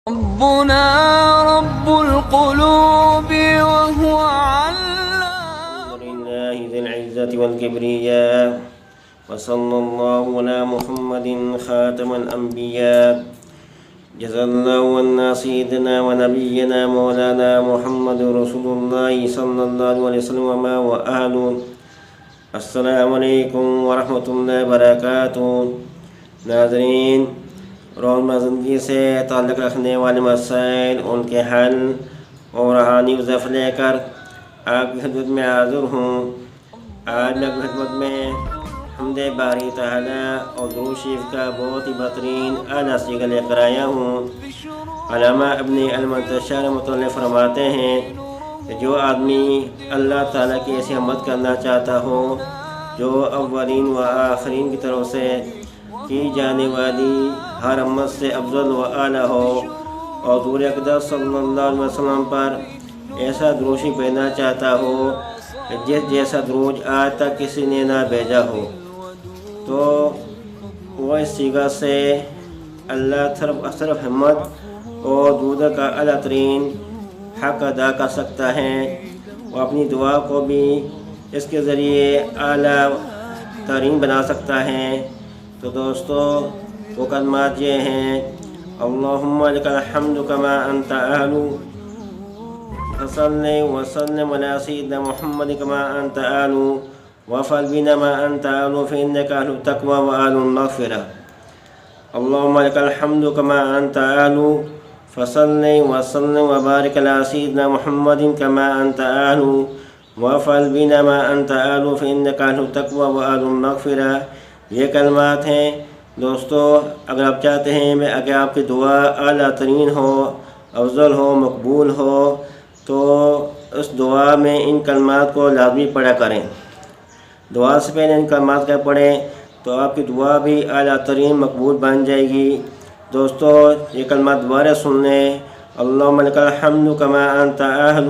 ربنا رب القلوب وهو علام لله ذي العزة والكبرياء وصلى الله على محمد خاتم الأنبياء جزا الله عنا سيدنا ونبينا مولانا محمد رسول الله صلى الله عليه وسلم وآله. السلام علیکم ورحمۃ اللہ وبرکاتہ. ناظرین، روزمرہ زندگی سے تعلق رکھنے والے مسائل، ان کے حل اور روحانی وظائف لے کر آپ کی خدمت میں حاضر ہوں. آج میں آپ کی خدمت میں حمد باری تعالیٰ اور درود شریف کا بہت ہی بہترین اعلیٰ صیغہ لے کر آیا ہوں. علامہ ابن المنتشر رحمۃ اللہ فرماتے ہیں کہ جو آدمی اللہ تعالیٰ کی ایسی حمد کرنا چاہتا ہو جو اولین و آخرین کی طرف سے کی جانے والی ہر حمد سے افضل و اعلیٰ ہو، اور حضور اقدس صلی اللہ علیہ وسلم پر ایسا درود شریف بھیجنا چاہتا ہو جس جیسا درود آج تک کسی نے نہ بھیجا ہو، تو وہ اس صیغہ سے اللہ طرف حمد اور درود کا اعلیٰ ترین حق ادا کر سکتا ہے، وہ اپنی دعا کو بھی اس کے ذریعے اعلیٰ ترین بنا سکتا ہے. تو دوستو، وہ کلمات یہ ہیں: اللہم لک الحمد کما انت اہل، فصلی وسلم علی سیدنا محمد کما انت اہل، وافعل بنا ما انت اہل فانک اہل التقوی واہل المغفرہ. اللہم لک الحمد کما انت اہل، فصلی وسلم وبارک علی سیدنا محمد کما انت اہل، وافعل بنا ما انت اہل فانک اہل التقوی واہل المغفرہ. یہ کلمات ہیں دوستو. اگر آپ چاہتے ہیں کہ آپ کی دعا اعلیٰ ترین ہو، افضل ہو، مقبول ہو، تو اس دعا میں ان کلمات کو لازمی پڑھا کریں. دعا سے پہلے ان کلمات کا پڑھیں تو آپ کی دعا بھی اعلیٰ ترین مقبول بن جائے گی. دوستو، یہ کلمات دوبارہ سن لیں: اللہم لک الحمد کما انت اہل،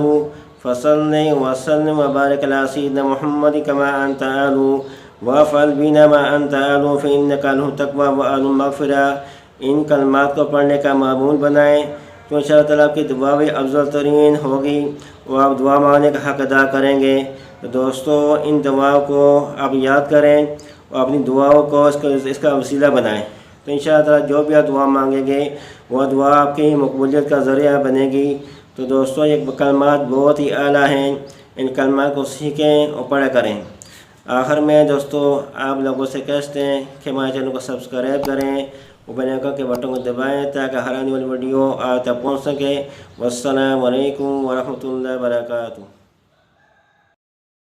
فصلی وسلم وبارک علی سیدنا محمد کما انت اہل، وافعل بنا ما انت اہل فانک اہل التقوی واہل المغفرہ. ان کلمات کو پڑھنے کا معمول بنائیں تو انشاءاللہ تعالیٰ آپ کی دعا بھی افضل ترین ہوگی اور آپ دعا مانگنے کا حق ادا کریں گے. تو دوستو، ان دعاؤں کو آپ یاد کریں اور اپنی دعاؤں کو اس کا وسیلہ بنائیں، تو انشاءاللہ تعالیٰ جو بھی آپ دعا مانگیں گے وہ دعا آپ کی مقبولیت کا ذریعہ بنے گی. تو دوستو، یہ کلمات بہت ہی اعلیٰ ہیں، ان کلمات کو سیکھیں اور پڑھا کریں. آخر میں دوستو، آپ لوگوں سے کہتے ہیں کہ ہمارے چینل کو سبسکرائب کریں اور بیل آئیکن کے بٹن کو دبائیں تاکہ ہر آنے والی ویڈیو آپ تک پہنچ سکے. والسلام علیکم ورحمۃ اللہ وبرکاتہ.